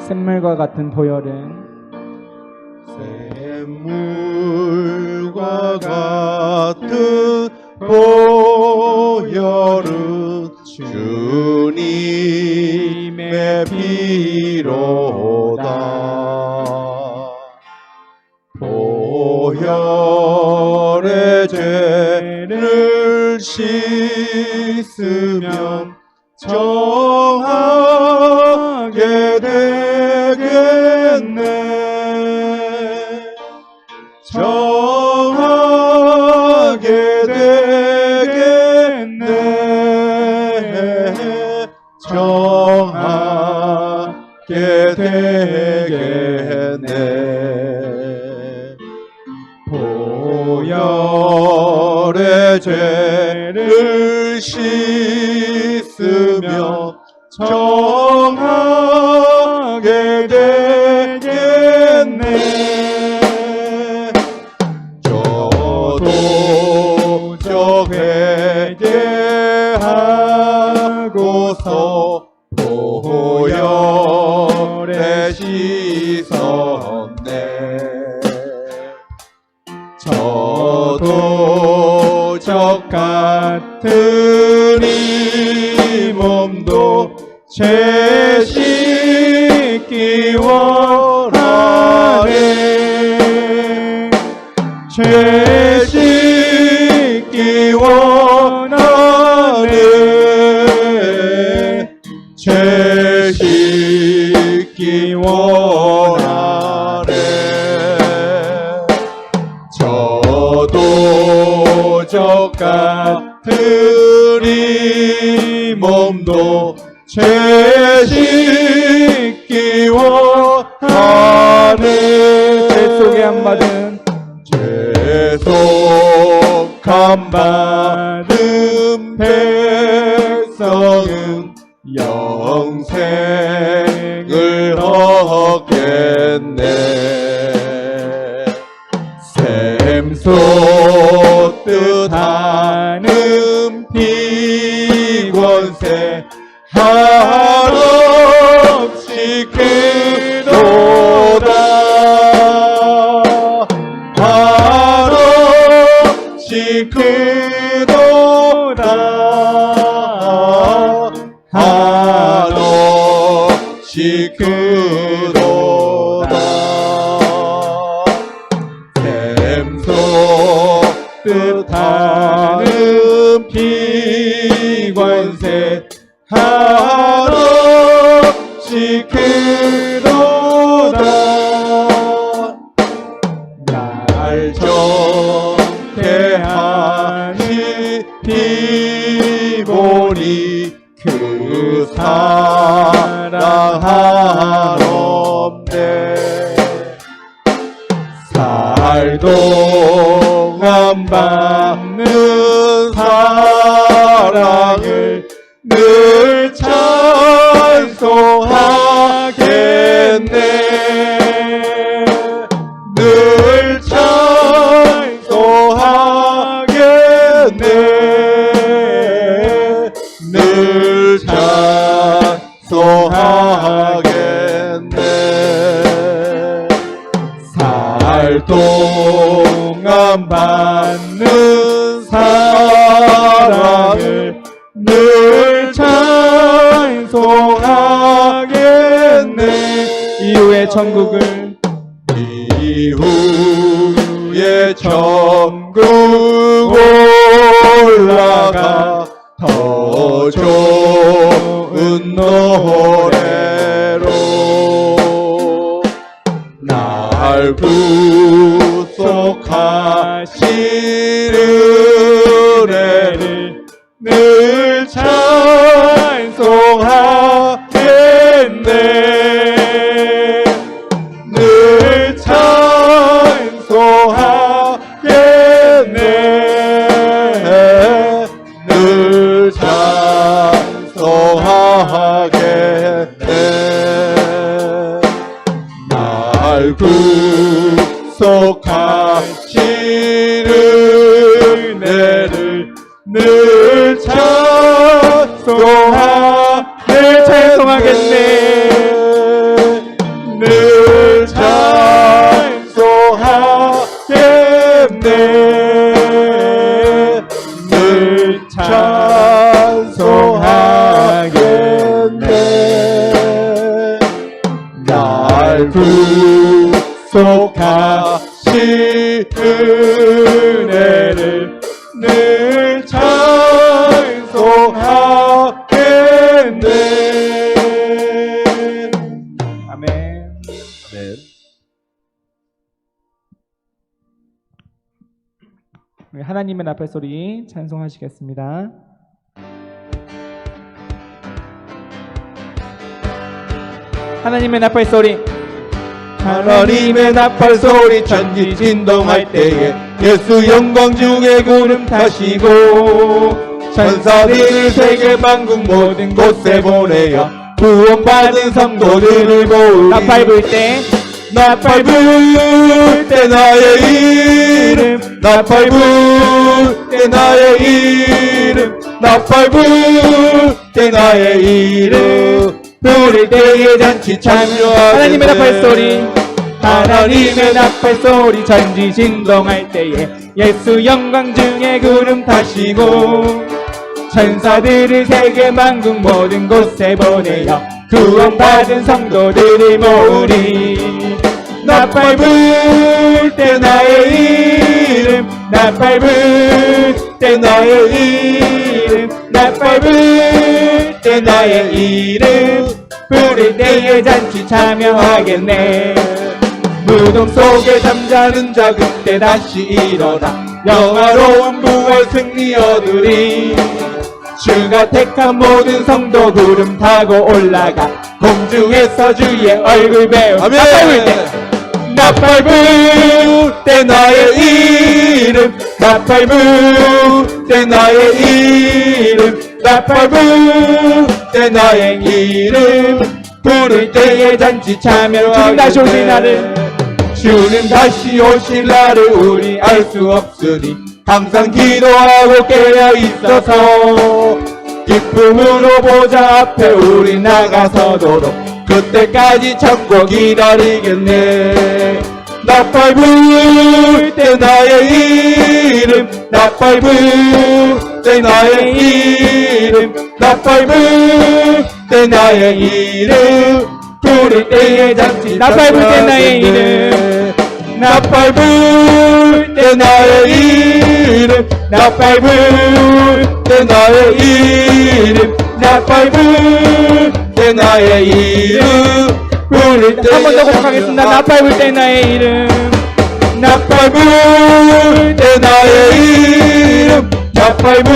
샘물과 같은 보혈은 샘물과 같은 보혈은 주님의 피로다. 보혈의 죄를 씻으면 정하게 되겠네. 정하게 되겠네. 정하게 되겠네. 보혈의 죄를 씻으며 정하게 되겠네. 저도 저 회개하고서 보혈에 씻었네. 저도 적 같은 이 몸도 죄 씻기 원하네. 죄 씻기 원하네. 죄 씻기 원하네. 저도 적 같은 이 몸도 죄 씻기 원하네. 죄 속에 안 받은 죄 속함 받은 백성은 영생을 얻겠네. 샘솟듯 하는 피권세 한없이 크도다. 한없이 크도다. 한없이 크도다. 샘솟듯 하는 피관세 한없이 크도다. 날 정죄하니 피보니 그 사랑 한없네. 살동안 받는 사랑을 늘 찬송하겠네. 늘 찬송하겠네. 늘 찬송하겠네. 살동안 받는 사랑을 늘 찬송하겠네. 이후에 천국을 이후에 천국 올라가 더 좋은 노래로 날 구속하시는 은혜를 늘 찬송하겠네. 늘 찬송하겠네. 늘 찬송하겠네. 날 구속하시는 은혜를 늘 찬송하겠네. 하나님의 나팔 소리 찬송하시겠습니다. 하나님의 나팔 소리. 하나님의 나팔 소리 천지 진동할 때에 예수 영광 중에 구름 타시고 천사들을 세계 만국 모든 곳에 보내어 구원받은 성도들을 모으리. 나팔 불 때, 나팔 불 때 나의 이름, 나팔 불 때 나의 이름, 나팔 불 때 나의 이름, 부를 때에 잔치 참여하겠네. 하나님의 나팔 소리. 하나님의 나팔 소리 천지 진동할 때에 예수 영광 중에 구름 타시고 천사들을 세계 만국 모든 곳에 보내어 구원받은 성도들을 모으리. 나팔 불 때 나의 이름, 나팔 불 때 나의 이름, 나팔 불 때 나의 이름, 부를 때에 잔치 참여하겠네. 무덤 속에 잠자는 자 그때 다시 일어나 영화로운 부활 승리 얻으리. 주가 택한 모든 성도 구름 타고 올라가 공중에서 주의 얼굴 배우. 아멘. 나팔 불 때 나의 이름, 나팔 불 때 나의 이름, 나팔 불 때 나의 이름, 부를 때에 잔치 참여하겠네. 주님 다시 오실 날을, 주는 다시 오실 날을 우리 알 수 없으니 항상 기도하고 깨어 있어서 기쁨으로 보좌 앞에 우리 나가서도록 그때까지 참고 기다리겠네. 나팔 불 때 나의 이름, 나팔 불 때 나의 이름, 나팔 불 때 나의 이름, 부를 때에 잔치. 나팔 불 때 나의 이름, 나팔 불 때 나의 이름, 나팔 불 때 나의 이름, 나팔 불 때 나의 이름, 부를 때. 한 번 더 고백하겠습니다. 나팔 불 때 나의 이름, 나팔 불 때 나의 이름, 나팔 불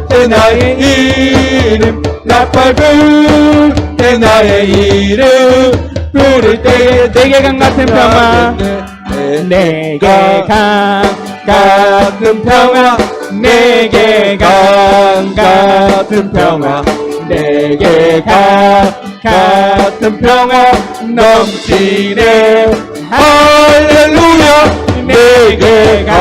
때 나의 이름, 나팔 불 때 나의 이름, 부를 때에 내게 강 같은 평화, 내게 강 같은 평화, 내게 강 같은 평화, 내게 강 같은 평화 넘치네. 할렐루야. 내게 강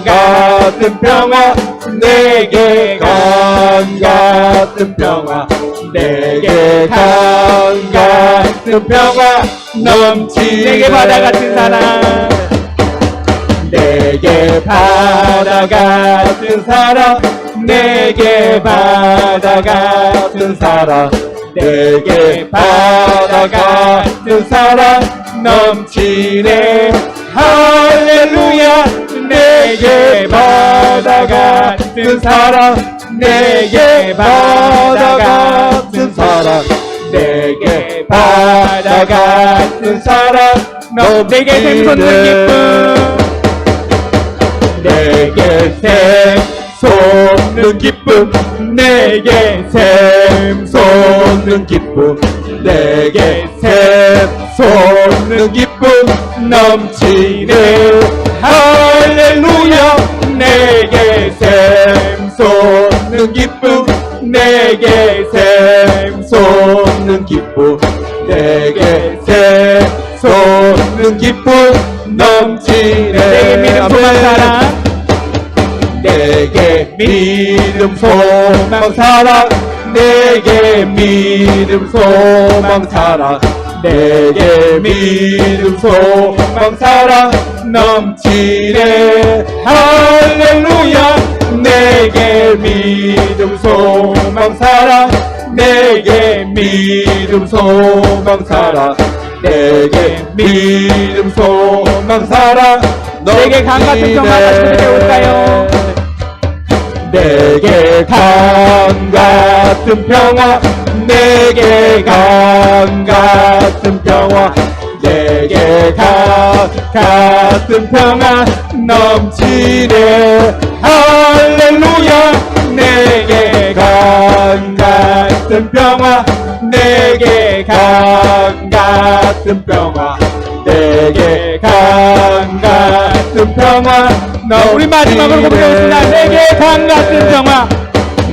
같은 평화, 내게 강 같은 평화, 내게 강 같은 평화 넘치네. 내게 바다 같은 사랑, 내게 바다 같은 사랑, 내게 바다 같은 사랑, 내게 바다 같은 사랑 넘치네. 할렐루야. 내게 바다 같은 사랑, 내게 바다 같은 사랑, 내게 바다 같은 사랑 내게 샘솟는 기쁨, 내게 샘솟는 기쁨, 내게 샘솟는 기쁨, 내게 샘솟는 기쁨 넘치네. 할렐루야. 내게 샘솟는 기쁨, 내게 샘솟는 기쁨, 내게 샘솟는 기쁨 넘치네. 내게 믿음 소망 사랑, 내게 믿음 소망 사랑, 내게 믿음 소망 사랑, 내게 믿음 소망 사랑 넘치네. 할렐루야. 내게 믿음 소망 사랑, 내게 믿음 소망 사랑, 내게 믿음 소망 사랑 내게 강 같은 평화 다시 부르게 올까요? 내게 강 같은 평화, 내게 강 같은 평화, 내게 강 같은 평화 넘치네. 할렐루야. 내게 강 같은 평화, 내게 강 같은 평화, 내게 강 같은 평화. 우리 마지막으로 고백하겠습니다. 내게 강 같은 평화,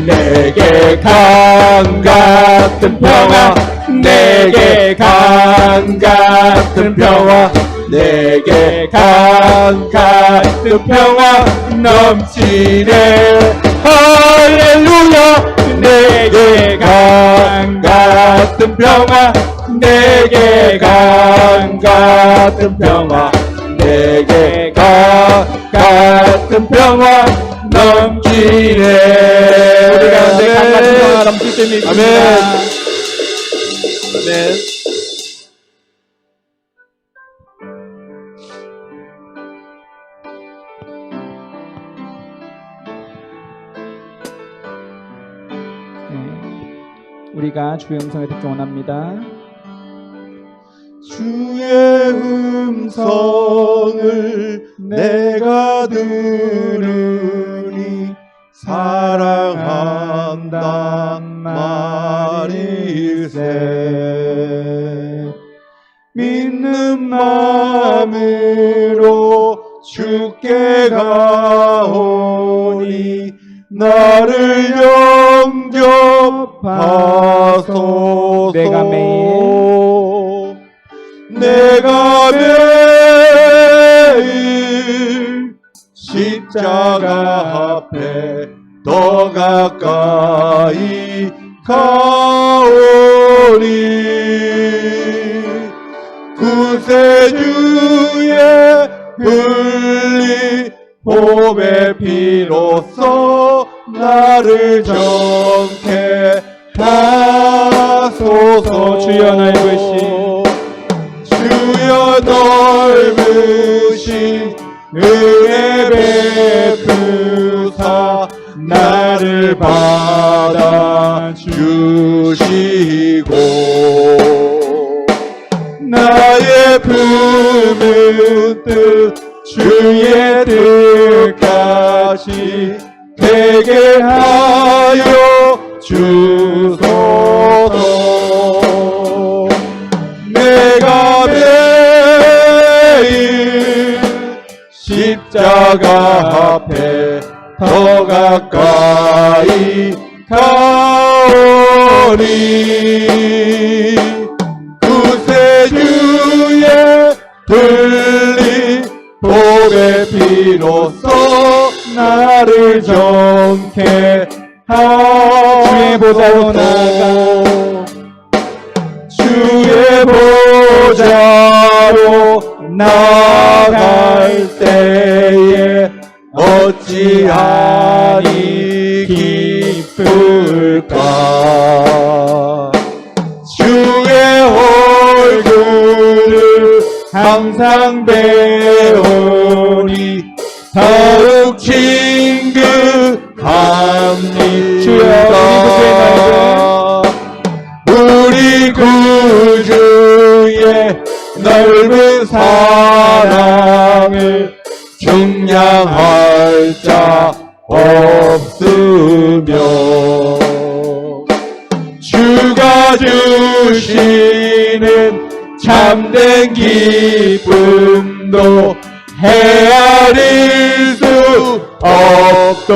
내게 강 같은 평화, 내게 강 같은 평화, 내게 강 같은 평화 넘치네. 할렐루야. 내게 강 같은 평화, 내게 강 같은 평화, 내게 강 같은 평화 넘치네. 우리 가운데 강 같은 평화 넘칠 때 믿습니다. 아멘. 아멘. 우리가 주의 음성을 듣기 원합니다. 주의 음성을 내가 들으니 사랑한단 말일세. 믿는 마음으로 주께 가오니 나를 영접하소서. 내가 매일 십자가 앞에 더 가까이 가오니 구세주의 흘린 보배 피로써 나를 정케 하소서. 주여 넓으신 주여 넓으신 은혜 베푸사 나를 받아 주시고 나의 품은 뜻 주의 뜻까지 되게 하여 주소서. 내가 매일 십자가 앞에 더 가까이 가오니 구세주의 흘린 보배 피로써 나를 정케 주의 보좌로 나가 주의 보좌로 나갈 때에 어찌하니 기쁠까. 주의 얼굴을 항상 배우니 더욱 친근합니다. 우리 구주의 넓은 사랑을 중량할 자 없으며 주가 주시는 참된 기쁨도 헤아릴 수 없도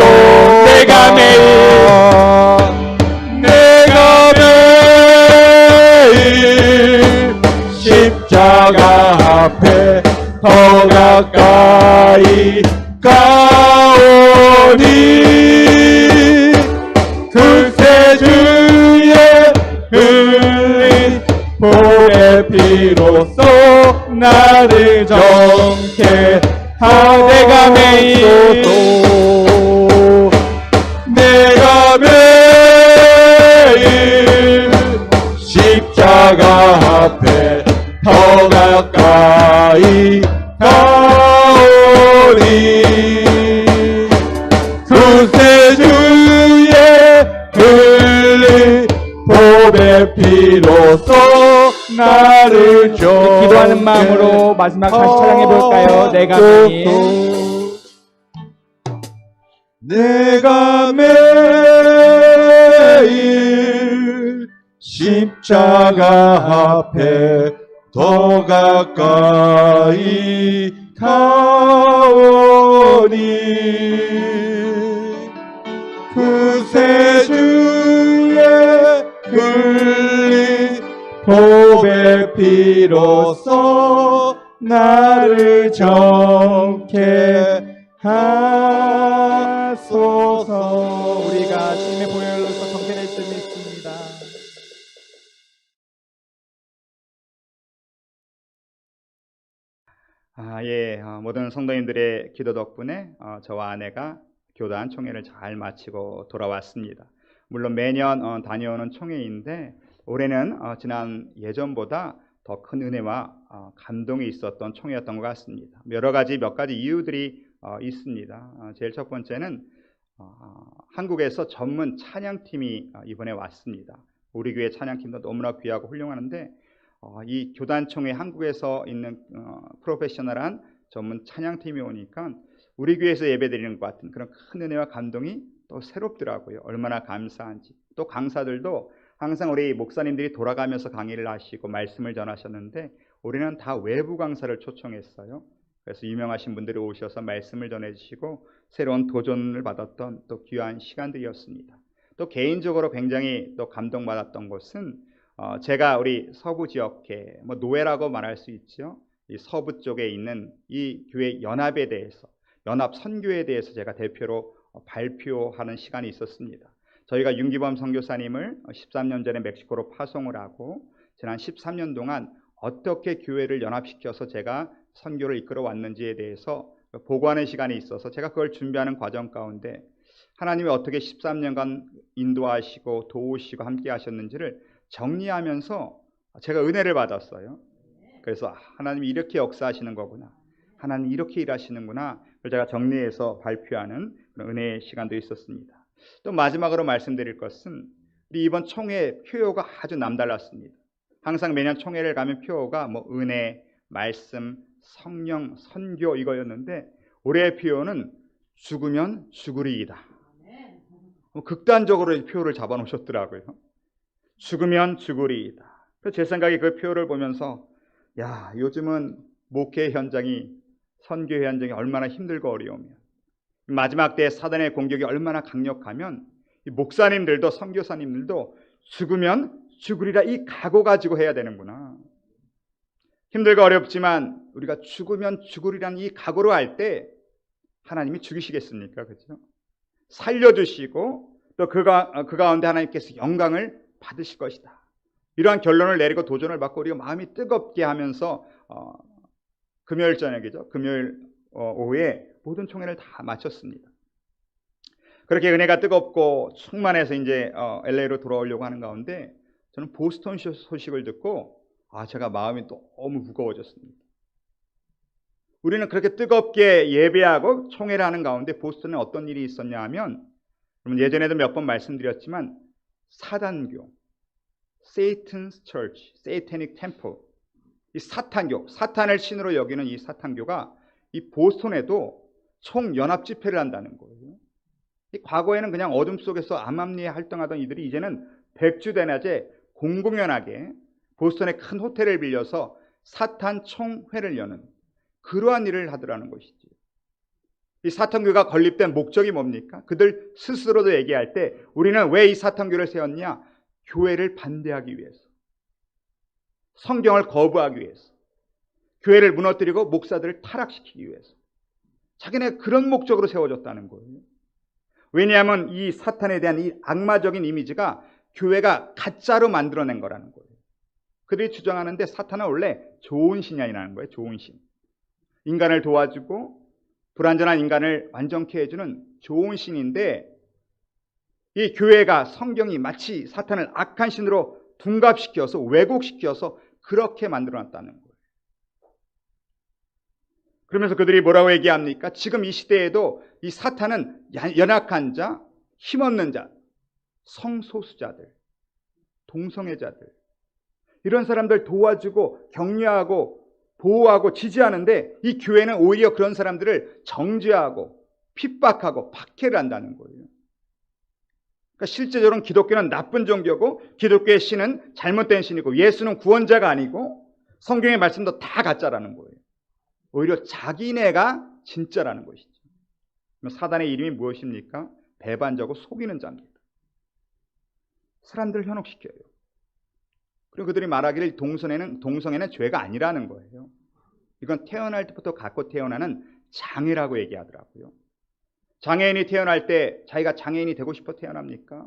내가 매일 십자가 앞에 더 가까이 가오니 구세주의 흘린 보배 피로써 나를 정케 내가 매일 십자가 앞에 더 가까이 가오니 구세주의 흘린 보배 피로써 나를 정 기도하는 마음으로 마지막 다시 찬양해 볼까요? 내가 매일 내가 매일 십자가 앞에 더 가까이 가오니 그새 주의 흘린 보배 피로써 나를 정케 하소서. 우리가 주님의 보혈로서 정결될 줄 믿습니다. 모든 성도님들의 기도 덕분에 저와 아내가 교단 총회를 잘 마치고 돌아왔습니다. 물론 매년 다녀오는 총회인데 올해는 지난 예전보다 더 큰 은혜와 감동이 있었던 총회였던 것 같습니다. 몇 가지 이유들이 있습니다. 제일 첫 번째는 한국에서 전문 찬양팀이 이번에 왔습니다. 우리 교회 찬양팀도 너무나 귀하고 훌륭한데 이 교단총회 한국에서 있는 프로페셔널한 전문 찬양팀이 오니까 우리 교회에서 예배드리는 것 같은 그런 큰 은혜와 감동이 또 새롭더라고요. 얼마나 감사한지. 또 강사들도 항상 우리 목사님들이 돌아가면서 강의를 하시고 말씀을 전하셨는데 우리는 다 외부 강사를 초청했어요. 그래서 유명하신 분들이 오셔서 말씀을 전해주시고 새로운 도전을 받았던 또 귀한 시간들이었습니다. 또 개인적으로 굉장히 또 감동받았던 것은 제가 우리 서부 지역회 노회라고 말할 수 있죠. 이 서부 쪽에 있는 이 교회 연합에 대해서 연합 선교에 대해서 제가 대표로 발표하는 시간이 있었습니다. 저희가 윤기범 선교사님을 13년 전에 멕시코로 파송을 하고 지난 13년 동안 어떻게 교회를 연합시켜서 제가 선교를 이끌어 왔는지에 대해서 보고하는 시간이 있어서 제가 그걸 준비하는 과정 가운데 하나님이 어떻게 13년간 인도하시고 도우시고 함께 하셨는지를 정리하면서 제가 은혜를 받았어요. 그래서 하나님이 이렇게 역사하시는 거구나, 하나님이 이렇게 일하시는구나, 그걸 제가 정리해서 발표하는 그런 은혜의 시간도 있었습니다. 또 마지막으로 말씀드릴 것은 우리 이번 총회 표어가 아주 남달랐습니다. 항상 매년 총회를 가면 표어가 은혜, 말씀, 성령, 선교 이거였는데 올해의 표어는 죽으면 죽으리이다. 극단적으로 표어를 잡아놓으셨더라고요. 죽으면 죽으리이다. 그래서 제 생각에 그 표어를 보면서 요즘은 목회 현장이, 선교 현장이 얼마나 힘들고 어려우면, 마지막 때에 사단의 공격이 얼마나 강력하면 목사님들도 선교사님들도 죽으면 죽으리라 이 각오 가지고 해야 되는구나. 힘들고 어렵지만 우리가 죽으면 죽으리라는 이 각오로 할 때 하나님이 죽이시겠습니까? 그렇죠? 살려주시고 또 그 가운데 하나님께서 영광을 받으실 것이다. 이러한 결론을 내리고 도전을 받고 우리가 마음이 뜨겁게 하면서 금요일 저녁이죠. 금요일 오후에 모든 총회를 다 마쳤습니다. 그렇게 은혜가 뜨겁고 충만해서 이제 LA로 돌아오려고 하는 가운데 저는 보스턴 소식을 듣고 제가 마음이 너무 무거워졌습니다. 우리는 그렇게 뜨겁게 예배하고 총회를 하는 가운데 보스턴에 어떤 일이 있었냐 하면, 여러분 예전에도 몇 번 말씀드렸지만 사단교, Satan's Church, Satanic Temple, 이 사탄교, 사탄을 신으로 여기는 이 사탄교가 이 보스턴에도 총연합 집회를 한다는 거예요. 이 과거에는 그냥 어둠 속에서 암암리에 활동하던 이들이 이제는 백주대낮에 공공연하게 보스턴의 큰 호텔을 빌려서 사탄 총회를 여는 그러한 일을 하더라는 것이지. 이 사탄교가 건립된 목적이 뭡니까? 그들 스스로도 얘기할 때 우리는 왜 이 사탄교를 세웠냐? 교회를 반대하기 위해서, 성경을 거부하기 위해서, 교회를 무너뜨리고 목사들을 타락시키기 위해서, 자기네 그런 목적으로 세워졌다는 거예요. 왜냐하면 이 사탄에 대한 이 악마적인 이미지가 교회가 가짜로 만들어낸 거라는 거예요. 그들이 주장하는데 사탄은 원래 좋은 신이 아니라는 거예요. 좋은 신. 인간을 도와주고 불완전한 인간을 완전케 해주는 좋은 신인데, 이 교회가, 성경이 마치 사탄을 악한 신으로 둔갑시켜서 왜곡시켜서 그렇게 만들어놨다는 거예요. 그러면서 그들이 뭐라고 얘기합니까? 지금 이 시대에도 이 사탄은 연약한 자, 힘없는 자, 성소수자들, 동성애자들, 이런 사람들 도와주고 격려하고 보호하고 지지하는데 이 교회는 오히려 그런 사람들을 정죄하고 핍박하고 박해를 한다는 거예요. 그러니까 실제적으로는 기독교는 나쁜 종교고 기독교의 신은 잘못된 신이고 예수는 구원자가 아니고 성경의 말씀도 다 가짜라는 거예요. 오히려 자기네가 진짜라는 것이죠. 사단의 이름이 무엇입니까? 배반자고 속이는 자입니다. 사람들을 현혹시켜요. 그리고 그들이 말하기를 동성애는 죄가 아니라는 거예요. 이건 태어날 때부터 갖고 태어나는 장애라고 얘기하더라고요. 장애인이 태어날 때 자기가 장애인이 되고 싶어 태어납니까?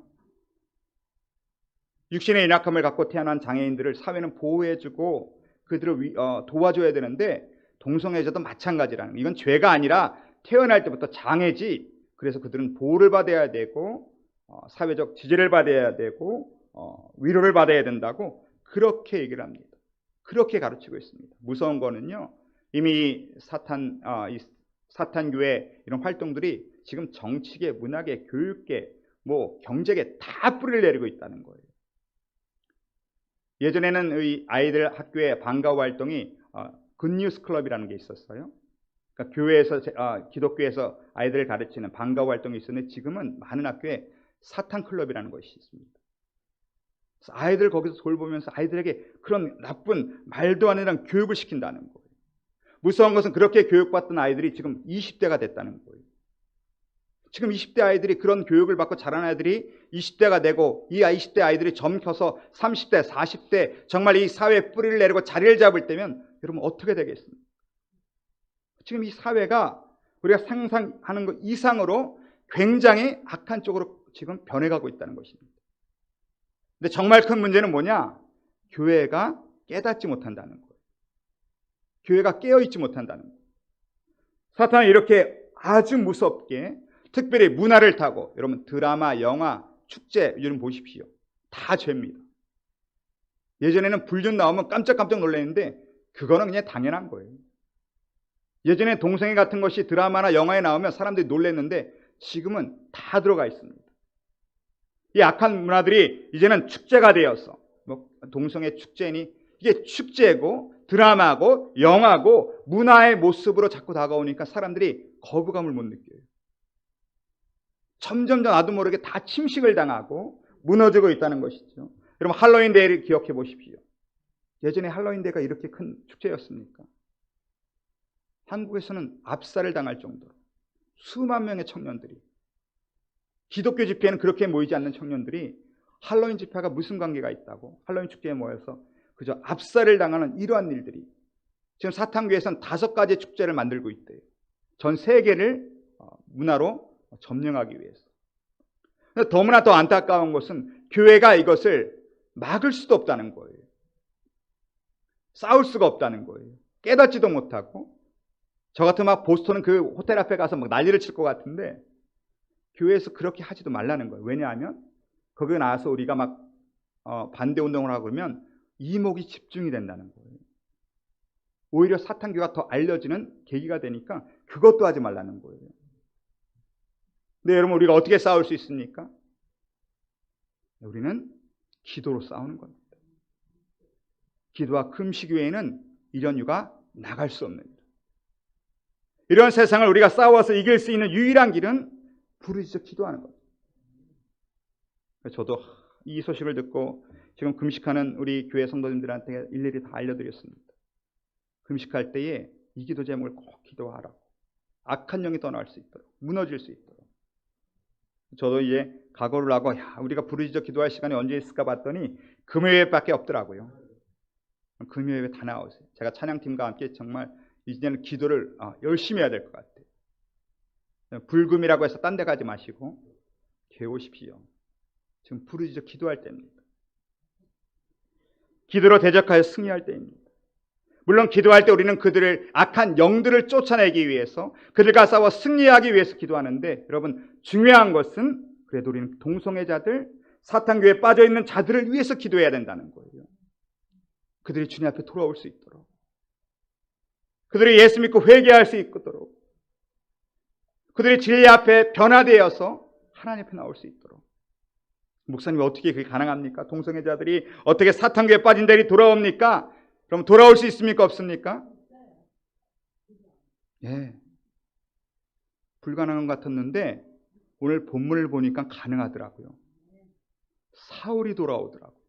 육신의 연약함을 갖고 태어난 장애인들을 사회는 보호해주고 그들을 도와줘야 되는데 동성애자도 마찬가지라는 거예요. 이건 죄가 아니라 태어날 때부터 장애지. 그래서 그들은 보호를 받아야 되고 사회적 지지를 받아야 되고 위로를 받아야 된다고 그렇게 얘기를 합니다. 그렇게 가르치고 있습니다. 무서운 거는요. 이미 사탄교회 이런 활동들이 지금 정치계, 문화계, 교육계, 경제계 다 뿌리를 내리고 있다는 거예요. 예전에는 이 아이들 학교에 방과후 활동이 굿뉴스 클럽이라는 게 있었어요. 그러니까 교회에서 기독교에서 아이들을 가르치는 방과후 활동이 있었는데 지금은 많은 학교에 사탄 클럽이라는 것이 있습니다. 그래서 아이들 거기서 돌보면서 아이들에게 그런 나쁜 말도 안 되는 교육을 시킨다는 거예요. 무서운 것은 그렇게 교육받던 아이들이 지금 20대가 됐다는 거예요. 지금 20대 아이들이 그런 교육을 받고 자란 아이들이 20대가 되고 이 20대 아이들이 점켜서 30대, 40대 정말 이 사회에 뿌리를 내리고 자리를 잡을 때면 여러분 어떻게 되겠습니까? 지금 이 사회가 우리가 상상하는 것 이상으로 굉장히 악한 쪽으로 지금 변해가고 있다는 것입니다. 근데 정말 큰 문제는 뭐냐? 교회가 깨닫지 못한다는 거예요. 교회가 깨어있지 못한다는 거예요. 사탄은 이렇게 아주 무섭게 특별히 문화를 타고 여러분 드라마, 영화, 축제 요즘 보십시오. 다 죄입니다. 예전에는 불륜 나오면 깜짝깜짝 놀랐는데 그거는 그냥 당연한 거예요. 예전에 동성애 같은 것이 드라마나 영화에 나오면 사람들이 놀랐는데 지금은 다 들어가 있습니다. 이 악한 문화들이 이제는 축제가 되어서 동성애 축제니 이게 축제고 드라마고 영화고 문화의 모습으로 자꾸 다가오니까 사람들이 거부감을 못 느껴요. 점점 더 나도 모르게 다 침식을 당하고 무너지고 있다는 것이죠. 여러분 할로윈 데이를 기억해 보십시오. 예전에 할로윈 데이가 이렇게 큰 축제였습니까? 한국에서는 압살을 당할 정도로 수만 명의 청년들이 기독교 집회에는 그렇게 모이지 않는 청년들이 할로윈 집회가 무슨 관계가 있다고 할로윈 축제에 모여서 그저 압살을 당하는 이러한 일들이 지금 사탄교회에서는 5가지 축제를 만들고 있대요. 전 세계를 문화로 점령하기 위해서. 너무나 더 안타까운 것은 교회가 이것을 막을 수도 없다는 거예요. 싸울 수가 없다는 거예요. 깨닫지도 못하고 저 같으면 보스턴은 그 호텔 앞에 가서 난리를 칠 것 같은데 교회에서 그렇게 하지도 말라는 거예요. 왜냐하면 거기에 나와서 우리가 반대 운동을 하고 그러면 이목이 집중이 된다는 거예요. 오히려 사탄교가 더 알려지는 계기가 되니까 그것도 하지 말라는 거예요. 근데 여러분 우리가 어떻게 싸울 수 있습니까? 우리는 기도로 싸우는 겁니다. 기도와 금식 외에는 이런 유가 나갈 수 없는 일. 이런 세상을 우리가 싸워서 이길 수 있는 유일한 길은 부르짖어 기도하는 겁니다. 저도 이 소식을 듣고 지금 금식하는 우리 교회 성도님들한테 일일이 다 알려드렸습니다. 금식할 때에 이 기도 제목을 꼭 기도하라고. 악한 영이 떠날 수 있도록, 무너질 수 있도록. 저도 이제 각오를 하고 우리가 부르짖어 기도할 시간이 언제 있을까 봤더니 금요일밖에 없더라고요. 금요일에 다 나오세요. 제가 찬양팀과 함께 정말 이제는 기도를 열심히 해야 될 것 같아요. 불금이라고 해서 딴 데 가지 마시고 개오십시오. 지금 부르짖어 기도할 때입니다. 기도로 대적하여 승리할 때입니다. 물론 기도할 때 우리는 그들을 악한 영들을 쫓아내기 위해서 그들과 싸워 승리하기 위해서 기도하는데 여러분 중요한 것은 그래도 우리는 동성애자들 사탄교회에 빠져있는 자들을 위해서 기도해야 된다는 거예요. 그들이 주님 앞에 돌아올 수 있도록 그들이 예수 믿고 회개할 수 있도록 그들이 진리 앞에 변화되어서 하나님 앞에 나올 수 있도록 목사님 어떻게 그게 가능합니까? 동성애자들이 어떻게 사탄교에 빠진 자들이 돌아옵니까? 그럼 돌아올 수 있습니까? 없습니까? 예. 불가능한 것 같았는데 오늘 본문을 보니까 가능하더라고요. 사울이 돌아오더라고요.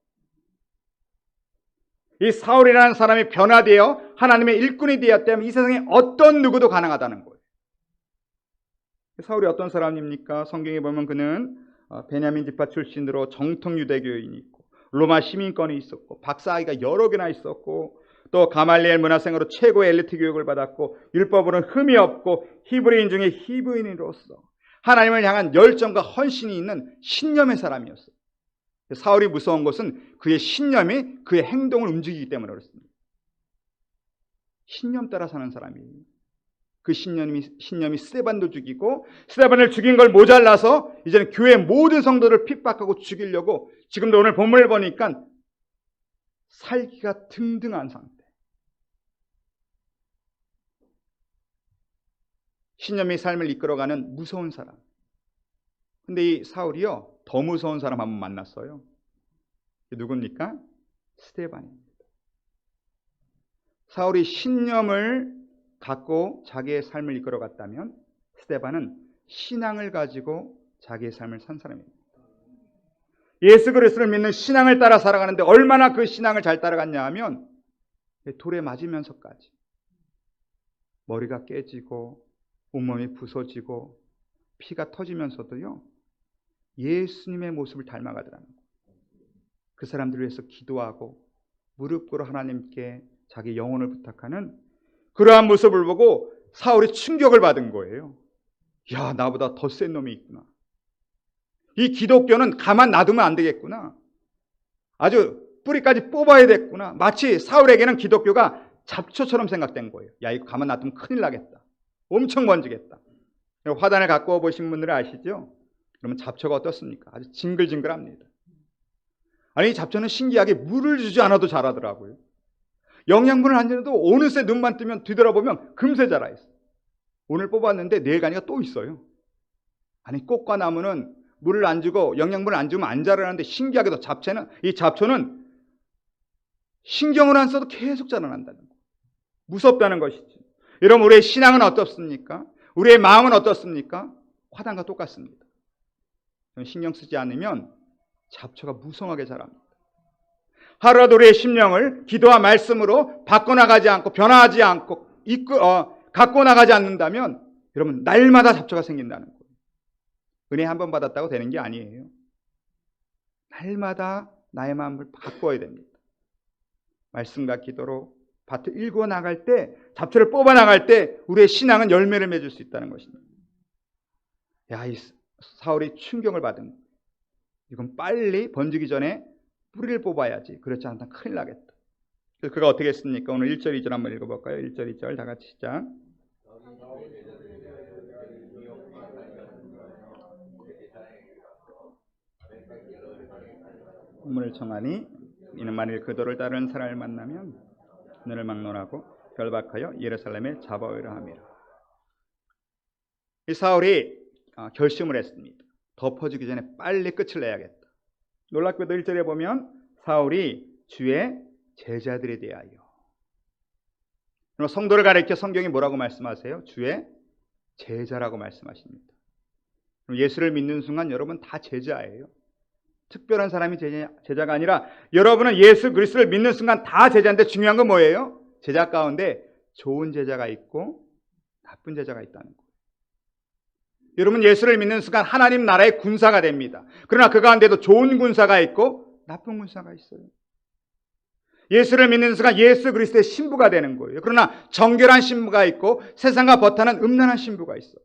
이 사울이라는 사람이 변화되어 하나님의 일꾼이 되었다면 이 세상에 어떤 누구도 가능하다는 거예요. 사울이 어떤 사람입니까? 성경에 보면 그는 베냐민 지파 출신으로 정통 유대교인이 있고 로마 시민권이 있었고 박사학위가 여러 개나 있었고 또 가말리엘 문화생으로 최고의 엘리트 교육을 받았고 율법으로는 흠이 없고 히브리인 중에 히브리인으로서 하나님을 향한 열정과 헌신이 있는 신념의 사람이었어요. 사울이 무서운 것은 그의 신념이 그의 행동을 움직이기 때문에 그렇습니다. 신념 따라 사는 사람이에요. 그 신념이 스데반도 죽이고 스데반을 죽인 걸 모자라서 이제는 교회 모든 성도를 핍박하고 죽이려고 지금도 오늘 본문을 보니까 살기가 등등한 상태. 신념이 삶을 이끌어가는 무서운 사람. 근데 이 사울이요 더 무서운 사람 한번 만났어요. 누굽니까? 스데반입니다. 사울이 신념을 갖고 자기의 삶을 이끌어갔다면 스데반은 신앙을 가지고 자기의 삶을 산 사람입니다. 예수 그리스도를 믿는 신앙을 따라 살아가는데 얼마나 그 신앙을 잘 따라갔냐 하면 돌에 맞으면서까지 머리가 깨지고 온몸이 부서지고 피가 터지면서도요 예수님의 모습을 닮아가더라는 거예요. 그 사람들을 위해서 기도하고 무릎 꿇어 하나님께 자기 영혼을 부탁하는 그러한 모습을 보고 사울이 충격을 받은 거예요. 야, 나보다 더 센 놈이 있구나. 이 기독교는 가만 놔두면 안 되겠구나. 아주 뿌리까지 뽑아야겠구나. 마치 사울에게는 기독교가 잡초처럼 생각된 거예요. 야, 이거 가만 놔두면 큰일 나겠다. 엄청 번지겠다. 화단을 갖고 보신 분들은 아시죠? 그러면 잡초가 어떻습니까? 아주 징글징글합니다. 아니, 이 잡초는 신기하게 물을 주지 않아도 자라더라고요. 영양분을 안 줘도 어느새 눈만 뜨면 뒤돌아보면 금세 자라 있어요. 오늘 뽑았는데 내일 가니까 또 있어요. 아니, 꽃과 나무는 물을 안 주고 영양분을 안 주면 안 자라는데 신기하게도 이 잡초는 신경을 안 써도 계속 자라난다는 거예요. 무섭다는 것이죠. 여러분, 우리의 신앙은 어떻습니까? 우리의 마음은 어떻습니까? 화단과 똑같습니다. 신경 쓰지 않으면 잡초가 무성하게 자랍니다. 하루라도 우리의 심령을 기도와 말씀으로 바꿔나가지 않고 변화하지 않고 갖고 나가지 않는다면 여러분 날마다 잡초가 생긴다는 거예요. 은혜 한 번 받았다고 되는 게 아니에요. 날마다 나의 마음을 바꿔야 됩니다. 말씀과 기도로 밭을 일구어 나갈 때, 잡초를 뽑아 나갈 때 우리의 신앙은 열매를 맺을 수 있다는 것입니다. 야, 이 사울이 충격을 받은 거예요. 이건 빨리 번지기 전에 뿌리를 뽑아야지. 그렇지 않다면 큰일 나겠다. 그래서 그가 어떻게 했습니까? 오늘 1절 2절 한번 읽어볼까요? 1절 2절 다 같이 시작. 문을 청하니 이는 만일 그 도를 따르는 사람을 만나면 그를 막론하고 결박하여 예루살렘에 잡아오려 함이라. 이 사울이 결심을 했습니다. 덮어지기 전에 빨리 끝을 내야겠다. 놀랍게도 1절에 보면 사울이 주의 제자들에 대하여. 성도를 가리켜 성경이 뭐라고 말씀하세요? 주의 제자라고 말씀하십니다. 예수를 믿는 순간 여러분 다 제자예요. 특별한 사람이 제자가 아니라 여러분은 예수 그리스도를 믿는 순간 다 제자인데 중요한 건 뭐예요? 제자 가운데 좋은 제자가 있고 나쁜 제자가 있다는 거예요. 여러분 예수를 믿는 순간 하나님 나라의 군사가 됩니다. 그러나 그 가운데도 좋은 군사가 있고 나쁜 군사가 있어요. 예수를 믿는 순간 예수 그리스도의 신부가 되는 거예요. 그러나 정결한 신부가 있고 세상과 버타는 음란한 신부가 있어요.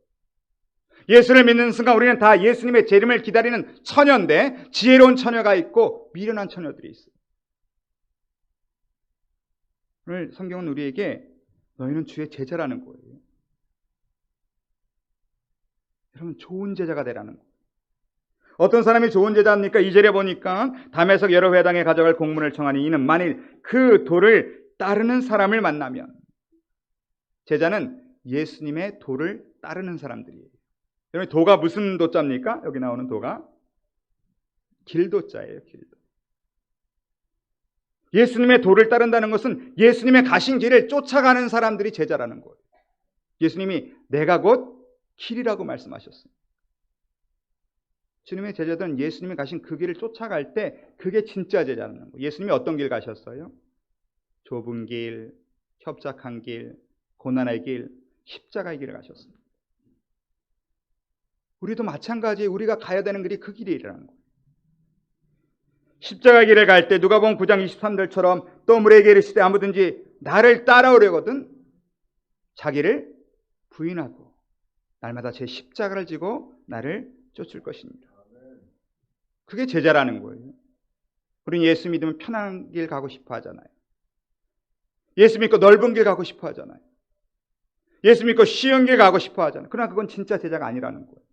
예수를 믿는 순간 우리는 다 예수님의 재림을 기다리는 처녀인데 지혜로운 처녀가 있고 미련한 처녀들이 있어요. 오늘 성경은 우리에게 너희는 주의 제자라는 거예요. 여러분 좋은 제자가 되라는 거예요. 어떤 사람이 좋은 제자입니까? 2절에 보니까 담에석 여러 회당에 가져갈 공문을 청하니 이는 만일 그 도를 따르는 사람을 만나면. 제자는 예수님의 도를 따르는 사람들이에요. 여러분 도가 무슨 도자입니까? 여기 나오는 도가 길도자예요. 길도. 예수님의 도를 따른다는 것은 예수님의 가신 길을 쫓아가는 사람들이 제자라는 거예요. 예수님이 내가 곧 길이라고 말씀하셨습니다. 주님의 제자들은 예수님이 가신 그 길을 쫓아갈 때 그게 진짜 제자라는 거예요. 예수님이 어떤 길 가셨어요? 좁은 길, 협착한 길, 고난의 길, 십자가의 길을 가셨습니다. 우리도 마찬가지 우리가 가야 되는 길이 그 길이라는 거예요. 십자가 길을 갈 때 누가복음 9장 23절처럼 또 우리에게 이르시되 아무든지 나를 따라오려거든 자기를 부인하고 날마다 제 십자가를 지고 나를 쫓을 것입니다. 그게 제자라는 거예요. 우리는 예수 믿으면 편한 길 가고 싶어 하잖아요. 예수 믿고 넓은 길 가고 싶어 하잖아요. 예수 믿고 쉬운 길 가고 싶어 하잖아요. 그러나 그건 진짜 제자가 아니라는 거예요.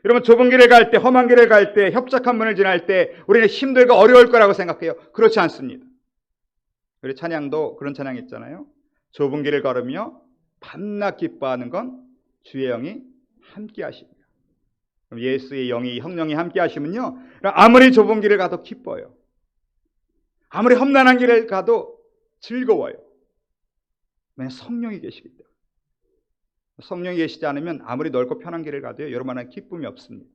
여러분, 좁은 길을 갈 때, 험한 길을 갈 때, 협착한 문을 지날 때 우리는 힘들고 어려울 거라고 생각해요. 그렇지 않습니다. 우리 찬양도 그런 찬양 있잖아요. 좁은 길을 걸으며 밤낮 기뻐하는 건 주의 영이 함께 하십니다. 예수의 영이, 성령이 함께 하시면요, 아무리 좁은 길을 가도 기뻐요. 아무리 험난한 길을 가도 즐거워요. 왜냐하면 성령이 계시기 때문에. 성령이 계시지 않으면 아무리 넓고 편한 길을 가도요, 여러분은 기쁨이 없습니다.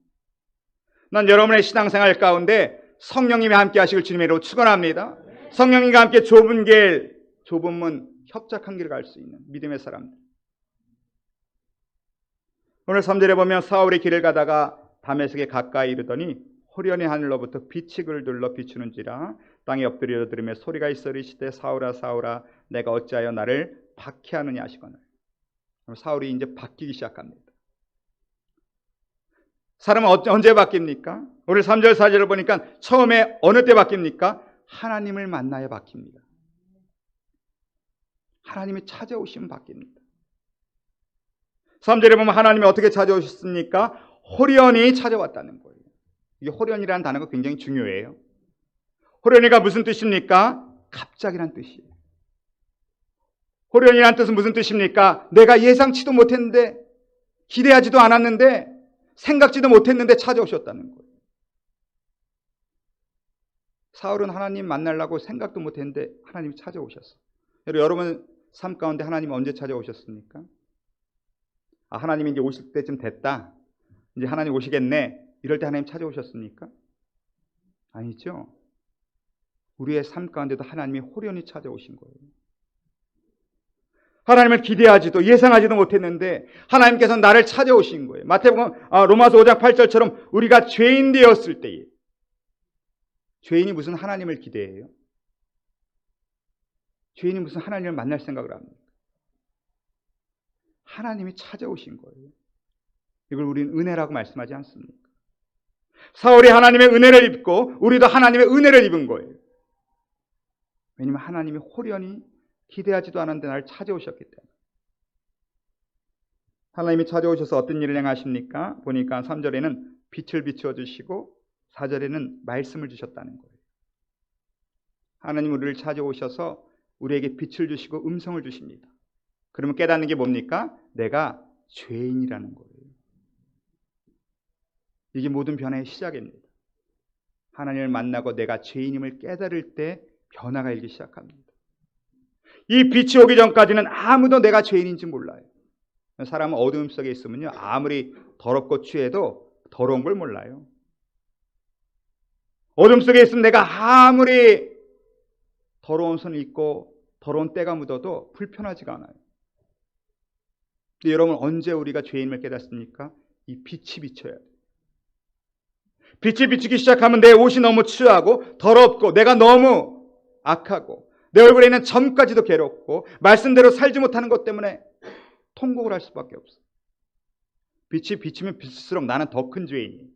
난 여러분의 신앙생활 가운데 성령님이 함께 하시길 주님의 이름으로 축원합니다. 성령님과 함께 좁은 길, 좁은 문, 협착한 길을 갈 수 있는 믿음의 사람들. 오늘 3절에 보면 사울이 길을 가다가 다메섹에 가까이 이르더니 호련히 하늘로부터 빛이 그를 둘러 비추는지라 땅에 엎드려 들으며 소리가 있어 이르시되 사울아 사울아 내가 어찌하여 나를 박해하느냐 하시거늘. 사울이 이제 바뀌기 시작합니다. 사람은 언제 바뀝니까? 오늘 3절 4절을 보니까 처음에 어느 때 바뀝니까? 하나님을 만나야 바뀝니다. 하나님이 찾아오시면 바뀝니다. 3절에 보면 하나님이 어떻게 찾아오셨습니까? 호련히 찾아왔다는 거예요. 이게 호련이라는 단어가 굉장히 중요해요. 호련히가 무슨 뜻입니까? 갑자기란 뜻이에요. 호련이라는 뜻은 무슨 뜻입니까? 내가 예상치도 못했는데, 기대하지도 않았는데, 생각지도 못했는데 찾아오셨다는 거예요. 사울은 하나님 만나려고 생각도 못했는데 하나님이 찾아오셨어요. 여러분 삶 가운데 하나님 언제 찾아오셨습니까? 하나님이 이제 오실 때쯤 됐다, 이제 하나님 오시겠네, 이럴 때 하나님 찾아오셨습니까? 아니죠. 우리의 삶 가운데도 하나님이 호련히 찾아오신 거예요. 하나님을 기대하지도 예상하지도 못했는데 하나님께서 나를 찾아오신 거예요. 마태복음 로마서 5장 8절처럼 우리가 죄인 되었을 때에, 죄인이 무슨 하나님을 기대해요? 죄인이 무슨 하나님을 만날 생각을 합니까? 하나님이 찾아오신 거예요. 이걸 우리는 은혜라고 말씀하지 않습니까? 사울이 하나님의 은혜를 입고 우리도 하나님의 은혜를 입은 거예요. 왜냐하면 하나님이 호련히 기대하지도 않았는데 나를 찾아오셨기 때문에. 하나님이 찾아오셔서 어떤 일을 행하십니까? 보니까 3절에는 빛을 비추어 주시고 4절에는 말씀을 주셨다는 거예요. 하나님 우리를 찾아오셔서 우리에게 빛을 주시고 음성을 주십니다. 그러면 깨닫는 게 뭡니까? 내가 죄인이라는 거예요. 이게 모든 변화의 시작입니다. 하나님을 만나고 내가 죄인임을 깨달을 때 변화가 일기 시작합니다. 이 빛이 오기 전까지는 아무도 내가 죄인인지 몰라요. 사람은 어두움 속에 있으면요, 아무리 더럽고 취해도 더러운 걸 몰라요. 어둠 속에 있으면 내가 아무리 더러운 손을 입고 더러운 때가 묻어도 불편하지가 않아요. 근데 여러분, 언제 우리가 죄인임을 깨닫습니까? 이 빛이 비쳐야 돼요. 빛이 비추기 시작하면 내 옷이 너무 추하고 더럽고 내가 너무 악하고 내 얼굴에 있는 점까지도 괴롭고 말씀대로 살지 못하는 것 때문에 통곡을 할 수밖에 없어요. 빛이 비치면 비칠수록 나는 더 큰 죄인이에요.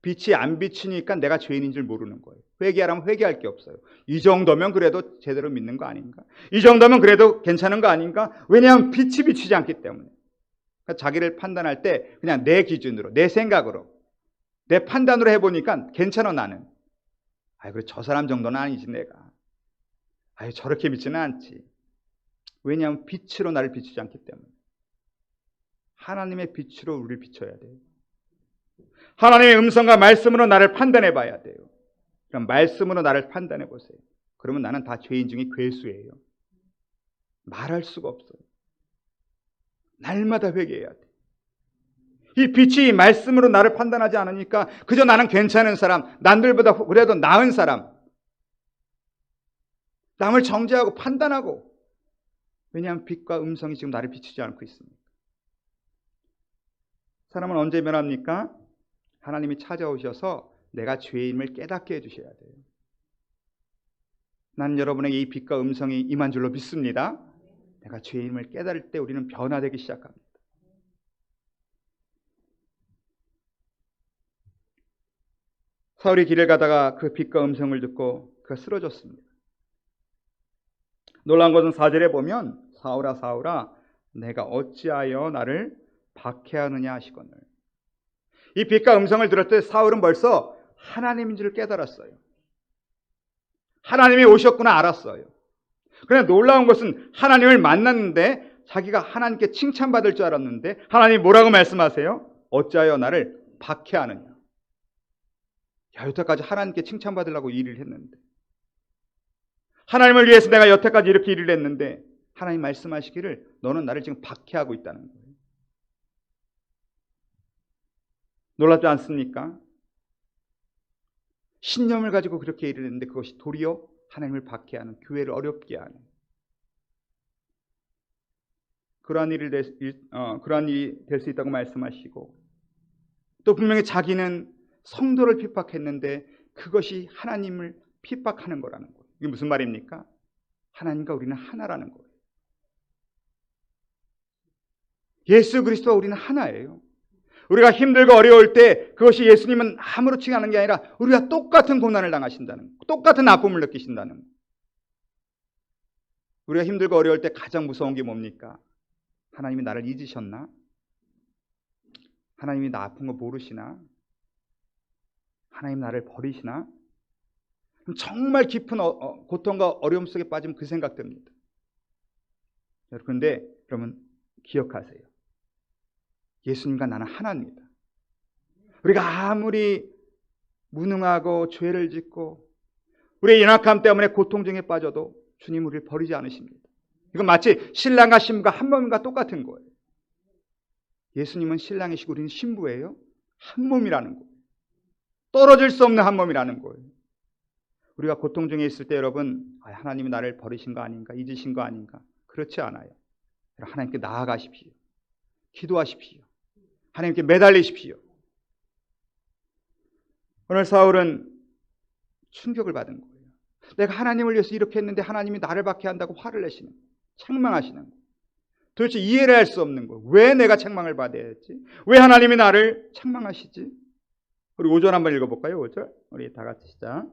빛이 안 비치니까 내가 죄인인 줄 모르는 거예요. 회개하라면 회개할 게 없어요. 이 정도면 그래도 제대로 믿는 거 아닌가? 이 정도면 그래도 괜찮은 거 아닌가? 왜냐하면 빛이 비치지 않기 때문에. 그러니까 자기를 판단할 때 그냥 내 기준으로, 내 생각으로, 내 판단으로 해보니까 괜찮아 나는. 그래 저 사람 정도는 아니지 내가. 저렇게 비치는 않지. 왜냐하면 빛으로 나를 비추지 않기 때문에. 하나님의 빛으로 우리를 비춰야 돼요. 하나님의 음성과 말씀으로 나를 판단해 봐야 돼요. 그럼 말씀으로 나를 판단해 보세요. 그러면 나는 다 죄인 중에 괴수예요. 말할 수가 없어요. 날마다 회개해야 돼. 이 빛이 말씀으로 나를 판단하지 않으니까 그저 나는 괜찮은 사람, 남들보다 그래도 나은 사람, 남을 정죄하고 판단하고, 왜냐하면 빛과 음성이 지금 나를 비추지 않고 있습니다. 사람은 언제 변합니까? 하나님이 찾아오셔서 내가 죄임을 깨닫게 해주셔야 돼요. 나는 여러분에게 이 빛과 음성이 임한 줄로 믿습니다. 내가 죄임을 깨달을 때 우리는 변화되기 시작합니다. 사울이 길을 가다가 그 빛과 음성을 듣고 그가 쓰러졌습니다. 놀라운 것은 4절에 보면 사울아 사울아 내가 어찌하여 나를 박해하느냐 하시거늘. 이 빛과 음성을 들을 때 사울은 벌써 하나님인 줄 깨달았어요. 하나님이 오셨구나 알았어요. 그런데 놀라운 것은 하나님을 만났는데 자기가 하나님께 칭찬받을 줄 알았는데 하나님이 뭐라고 말씀하세요? 어찌하여 나를 박해하느냐. 여태까지 하나님께 칭찬받으려고 일을 했는데, 하나님을 위해서 내가 여태까지 이렇게 일을 했는데 하나님 말씀하시기를 너는 나를 지금 박해하고 있다는 거예요. 놀랍지 않습니까? 신념을 가지고 그렇게 일을 했는데 그것이 도리어 하나님을 박해하는, 교회를 어렵게 하는 그러한 일이 될 수 있다고 말씀하시고, 또 분명히 자기는 성도를 핍박했는데 그것이 하나님을 핍박하는 거라는 거예요. 이게 무슨 말입니까? 하나님과 우리는 하나라는 거예요. 예수 그리스도와 우리는 하나예요. 우리가 힘들고 어려울 때 그것이 예수님은 아무렇지 않은 게 아니라 우리가 똑같은 고난을 당하신다는 거, 똑같은 아픔을 느끼신다는 거. 우리가 힘들고 어려울 때 가장 무서운 게 뭡니까? 하나님이 나를 잊으셨나? 하나님이 나 아픈 거 모르시나? 하나님 나를 버리시나? 정말 깊은 고통과 어려움 속에 빠지면 그 생각 듭니다. 그런데 여러분 기억하세요. 예수님과 나는 하나입니다. 우리가 아무리 무능하고 죄를 짓고 우리의 연약함 때문에 고통 중에 빠져도 주님 우리를 버리지 않으십니다. 이건 마치 신랑과 신부가 한 몸과 똑같은 거예요. 예수님은 신랑이시고 우리는 신부예요. 한 몸이라는 거예요. 떨어질 수 없는 한 몸이라는 거예요. 우리가 고통 중에 있을 때 여러분, 하나님이 나를 버리신 거 아닌가, 잊으신 거 아닌가? 그렇지 않아요. 하나님께 나아가십시오. 기도하십시오. 하나님께 매달리십시오. 오늘 사울은 충격을 받은 거예요. 내가 하나님을 위해서 이렇게 했는데 하나님이 나를 박해한다고 화를 내시는 거예요. 책망하시는 거예요. 도대체 이해를 할 수 없는 거예요. 왜 내가 책망을 받아야 했지? 왜 하나님이 나를 책망하시지? 우리 5절 한번 읽어볼까요? 5절 우리 다 같이 시작.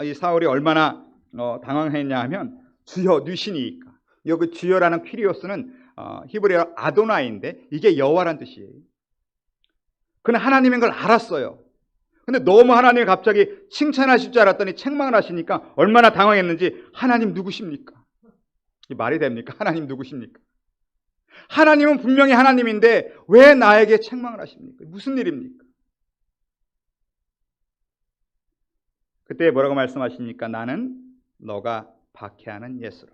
이 사울이 얼마나 당황했냐 하면 주여 누시니까. 여기 주여라는 퀴리오스는 히브리어 아도나이인데 이게 여호와란 뜻이에요. 그는 하나님인 걸 알았어요. 근데 너무 하나님이 갑자기 칭찬하실 줄 알았더니 책망을 하시니까 얼마나 당황했는지, 하나님 누구십니까? 이 말이 됩니까? 하나님 누구십니까? 하나님은 분명히 하나님인데 왜 나에게 책망을 하십니까? 무슨 일입니까? 그때 뭐라고 말씀하십니까? 나는 너가 박해하는 예수라.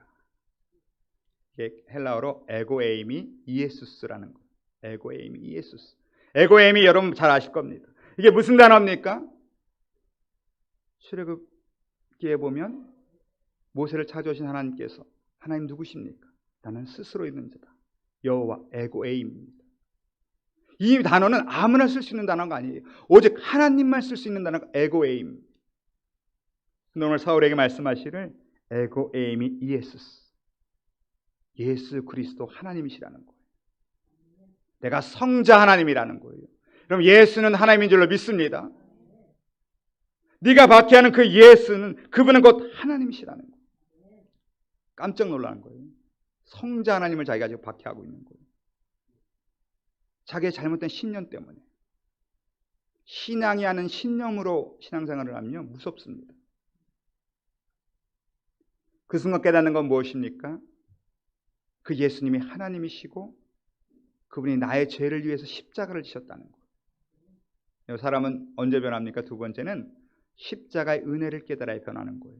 이게 헬라어로 에고에이미 이에수스라는 거예요. 에고에이미 이에수스. 에고에이미 여러분 잘 아실 겁니다. 이게 무슨 단어입니까? 출애굽기에 보면 모세를 찾아오신 하나님께서 하나님 누구십니까? 나는 스스로 있는 자다. 여호와 에고에임입니다. 이 단어는 아무나 쓸 수 있는 단어가 아니에요. 오직 하나님만 쓸 수 있는 단어가 에고에임. 오늘 사울에게 말씀하시를 에고에임이 이에수스. 예수 그리스도 하나님이시라는 거예요. 내가 성자 하나님이라는 거예요. 그럼 예수는 하나님인 줄로 믿습니다. 네가 박해하는 그 예수는, 그분은 곧 하나님이시라는 거예요. 깜짝 놀라는 거예요. 성자 하나님을 자기가 지금 박해하고 있는 거예요. 자기의 잘못된 신념 때문에. 신앙이 아닌 신념으로 신앙생활을 하면 무섭습니다. 그 순간 깨닫는 건 무엇입니까? 그 예수님이 하나님이시고 그분이 나의 죄를 위해서 십자가를 지셨다는 거예요. 사람은 언제 변합니까? 두 번째는 십자가의 은혜를 깨달아야 변하는 거예요.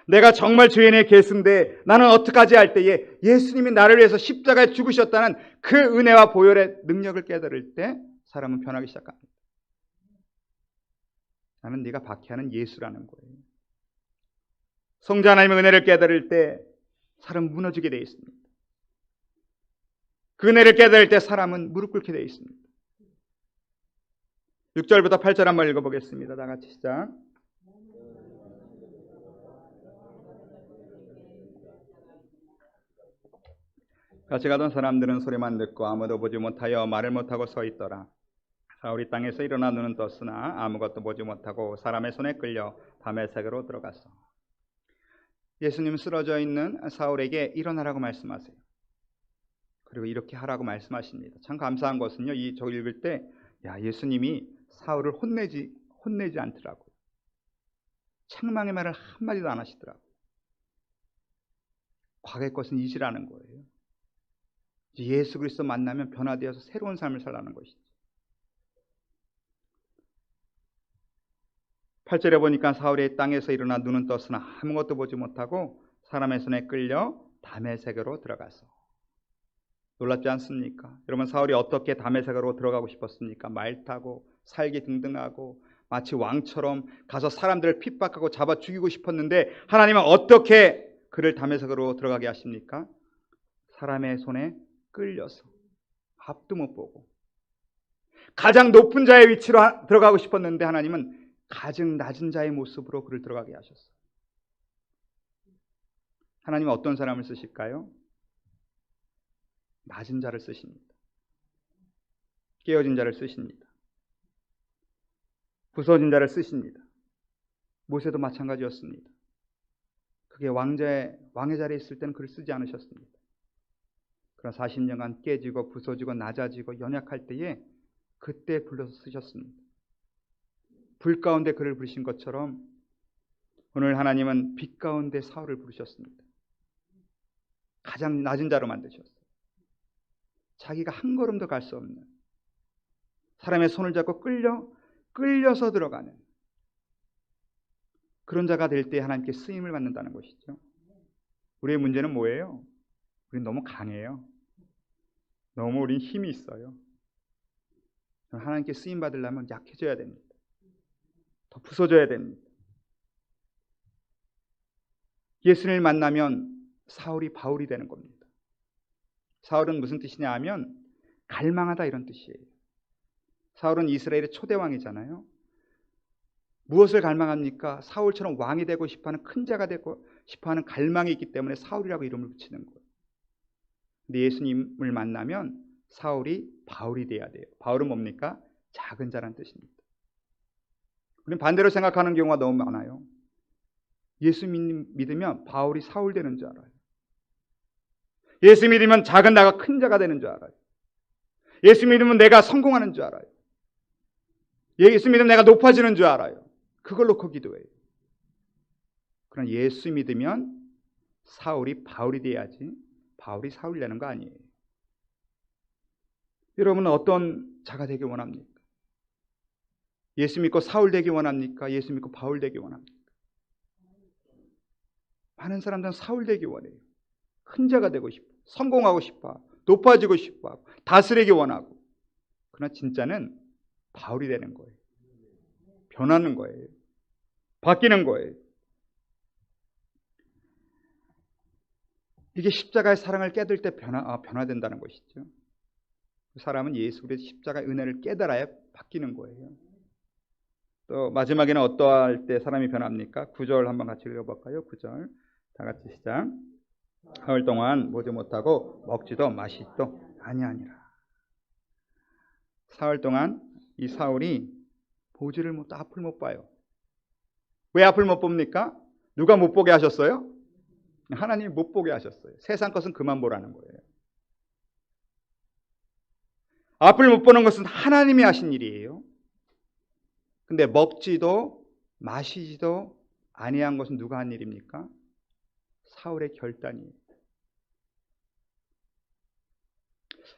내가 정말 죄인의 계승데 나는 어떡하지 할 때에 예수님이 나를 위해서 십자가에 죽으셨다는 그 은혜와 보혈의 능력을 깨달을 때 사람은 변하기 시작합니다. 나는 네가 박해하는 예수라는 거예요. 성자 하나님의 은혜를 깨달을 때 사람은 무너지게 되어 있습니다. 그 은혜를 깨달을 때 사람은 무릎 꿇게 되어 있습니다. 6절부터 8절 한번 읽어보겠습니다. 다 같이 시작. 같이 가던 사람들은 소리만 듣고 아무도 보지 못하여 말을 못하고 서 있더라. 사울이 땅에서 일어나 눈은 떴으나 아무것도 보지 못하고 사람의 손에 끌려 다메섹으로 들어갔어. 예수님 쓰러져 있는 사울에게 일어나라고 말씀하세요. 그리고 이렇게 하라고 말씀하십니다. 참 감사한 것은요, 저 읽을 때 예수님이 사울을 혼내지 않더라고요. 책망의 말을 한마디도 안 하시더라고요. 과거의 것은 잊으라는 거예요. 예수 그리스도 만나면 변화되어서 새로운 삶을 살라는 것이죠. 8절에 보니까 사울이 땅에서 일어나 눈은 떴으나 아무것도 보지 못하고 사람의 손에 끌려 다메섹으로 들어가서. 놀랍지 않습니까? 여러분, 사울이 어떻게 다메섹으로 들어가고 싶었습니까? 말 타고 살기 등등하고 마치 왕처럼 가서 사람들을 핍박하고 잡아 죽이고 싶었는데 하나님은 어떻게 그를 다메섹으로 들어가게 하십니까? 사람의 손에 끌려서 앞도 못 보고 가장 높은 자의 위치로 들어가고 싶었는데 하나님은 가장 낮은 자의 모습으로 그를 들어가게 하셨어요. 하나님은 어떤 사람을 쓰실까요? 낮은 자를 쓰십니다. 깨어진 자를 쓰십니다. 부서진 자를 쓰십니다. 모세도 마찬가지였습니다. 그게 왕의 자리에 있을 때는 그를 쓰지 않으셨습니다. 그러나 40년간 깨지고 부서지고 낮아지고 연약할 때에 그때 불러서 쓰셨습니다. 불 가운데 그를 부르신 것처럼 오늘 하나님은 빛 가운데 사울을 부르셨습니다. 가장 낮은 자로 만드셨어요. 자기가 한 걸음도 갈 수 없는 사람의 손을 잡고 끌려서 들어가는 그런 자가 될 때 하나님께 쓰임을 받는다는 것이죠. 우리의 문제는 뭐예요? 우린 너무 강해요. 너무 우린 힘이 있어요. 하나님께 쓰임 받으려면 약해져야 됩니다. 더 부서져야 됩니다. 예수님을 만나면 사울이 바울이 되는 겁니다. 사울은 무슨 뜻이냐 하면 갈망하다 이런 뜻이에요. 사울은 이스라엘의 초대왕이잖아요. 무엇을 갈망합니까? 사울처럼 왕이 되고 싶어하는 큰 자가 되고 싶어하는 갈망이 있기 때문에 사울이라고 이름을 붙이는 거예요. 근데 예수님을 만나면 사울이 바울이 돼야 돼요. 바울은 뭡니까? 작은 자란 뜻입니다. 우리는 반대로 생각하는 경우가 너무 많아요. 예수 믿으면 바울이 사울 되는 줄 알아요. 예수 믿으면 작은 나가 큰 자가 되는 줄 알아요. 예수 믿으면 내가 성공하는 줄 알아요. 예수 믿으면 내가 높아지는 줄 알아요. 그걸 놓고 기도해요. 그러나 예수 믿으면 사울이 바울이 돼야지 바울이 사울이 되는 거 아니에요. 여러분은 어떤 자가 되기 원합니까? 예수 믿고 사울 되기 원합니까? 예수 믿고 바울 되기 원합니까? 많은 사람들은 사울 되기 원해요. 큰 자가 되고 싶어, 성공하고 싶어, 높아지고 싶어, 다스리기 원하고. 그러나 진짜는 바울이 되는 거예요. 변하는 거예요. 바뀌는 거예요. 이게 십자가의 사랑을 깨달을 때 변화된다는 것이죠. 사람은 예수 그리스도의 십자가의 은혜를 깨달아야 바뀌는 거예요. 또 마지막에는 어떠할 때 사람이 변합니까? 9절 한번 같이 읽어볼까요? 9절 다 같이 시작. 사흘 동안 보지 못하고 먹지도 마시지도 아니하니라. 사흘 동안 이 사울이 보지를 못, 앞을 못 봐요. 왜 앞을 못 봅니까? 누가 못 보게 하셨어요? 하나님이 못 보게 하셨어요. 세상 것은 그만 보라는 거예요. 앞을 못 보는 것은 하나님이 하신 일이에요. 근데 먹지도 마시지도 아니한 것은 누가 한 일입니까? 사울의 결단이에요.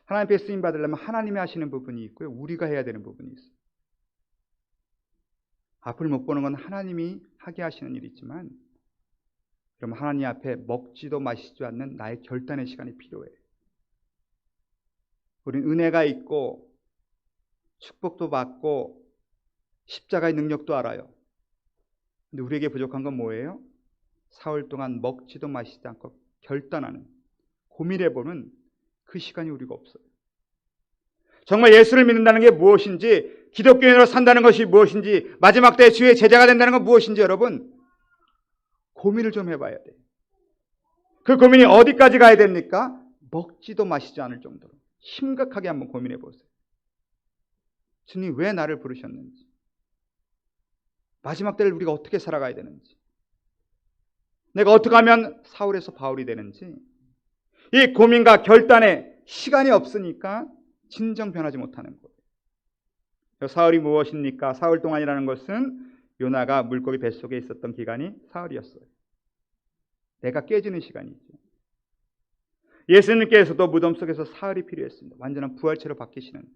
하나님께 쓰임 받으려면 하나님이 하시는 부분이 있고요, 우리가 해야 되는 부분이 있어요. 앞을 못 보는 건 하나님이 하게 하시는 일이지만, 그럼 하나님 앞에 먹지도 마시지도 않는 나의 결단의 시간이 필요해요. 우리는 은혜가 있고 축복도 받고 십자가의 능력도 알아요. 근데 우리에게 부족한 건 뭐예요? 사흘 동안 먹지도 마시지 않고 결단하는, 고민해보는 그 시간이 우리가 없어요. 정말 예수를 믿는다는 게 무엇인지, 기독교인으로 산다는 것이 무엇인지, 마지막 때 주의 제자가 된다는 건 무엇인지 여러분 고민을 좀 해봐야 돼요. 그 고민이 어디까지 가야 됩니까? 먹지도 마시지 않을 정도로 심각하게 한번 고민해 보세요. 주님 왜 나를 부르셨는지, 마지막 때를 우리가 어떻게 살아가야 되는지, 내가 어떻게 하면 사울에서 바울이 되는지, 이 고민과 결단에 시간이 없으니까 진정 변하지 못하는 거예요. 사흘이 무엇입니까? 사흘 동안이라는 것은 요나가 물고기 뱃속에 있었던 기간이 사흘이었어요. 내가 깨지는 시간이죠. 예수님께서도 무덤 속에서 사흘이 필요했습니다. 완전한 부활체로 바뀌시는데,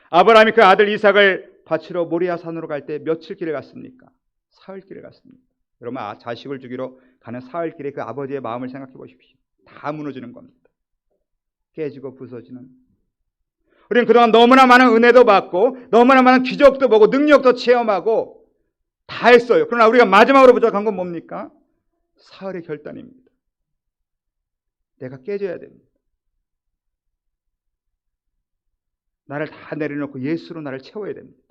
아브라함이 그 아들 이삭을 바치러 모리아 산으로 갈 때 며칠 길을 갔습니까? 사흘 길을 갔습니다. 여러분, 자식을 주기로 가는 사흘 길에 그 아버지의 마음을 생각해 보십시오. 다 무너지는 겁니다. 깨지고 부서지는. 우리는 그동안 너무나 많은 은혜도 받고 너무나 많은 기적도 보고 능력도 체험하고 다 했어요. 그러나 우리가 마지막으로 부족한 건 뭡니까? 사흘의 결단입니다. 내가 깨져야 됩니다. 나를 다 내려놓고 예수로 나를 채워야 됩니다.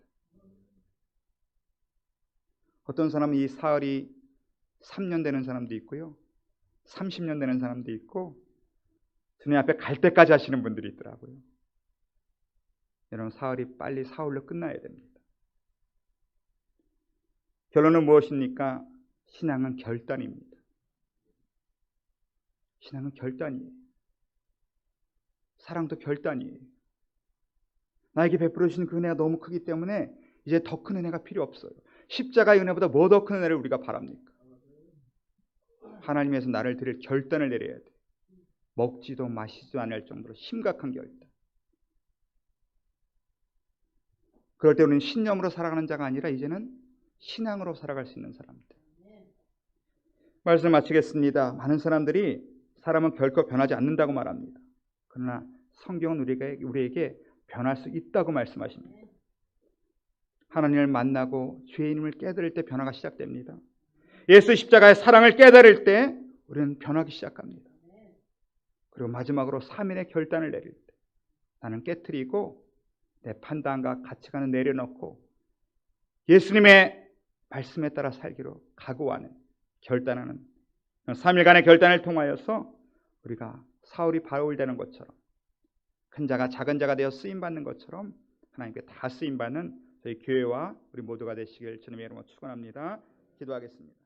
어떤 사람은 이 사흘이 3년 되는 사람도 있고요, 30년 되는 사람도 있고, 주님 앞에 갈 때까지 하시는 분들이 있더라고요. 여러분, 사흘이 빨리 사흘로 끝나야 됩니다. 결론은 무엇입니까? 신앙은 결단입니다. 신앙은 결단이에요. 사랑도 결단이에요. 나에게 베풀어 주신 그 은혜가 너무 크기 때문에 이제 더 큰 은혜가 필요 없어요. 십자가의 은혜보다 뭐 더 큰 은혜를 우리가 바랍니까? 하나님에서 나를 드릴 결단을 내려야 돼. 먹지도 마시지도 않을 정도로 심각한 결단. 그럴 때 우리는 신념으로 살아가는 자가 아니라 이제는 신앙으로 살아갈 수 있는 사람들. 말씀 마치겠습니다. 많은 사람들이 사람은 결코 변하지 않는다고 말합니다. 그러나 성경은 우리에게 변할 수 있다고 말씀하십니다. 하나님을 만나고 주의 이름을 깨달을 때 변화가 시작됩니다. 예수 십자가의 사랑을 깨달을 때 우리는 변하기 시작합니다. 그리고 마지막으로 3일의 결단을 내릴 때 나는 깨트리고 내 판단과 가치관을 내려놓고 예수님의 말씀에 따라 살기로 각오하는, 결단하는 3일간의 결단을 통하여서 우리가 사울이 바울 되는 것처럼, 큰 자가 작은 자가 되어 쓰임받는 것처럼 하나님께 다 쓰임받는 저희 교회와 우리 모두가 되시길 주님의 이름으로 축원합니다. 기도하겠습니다.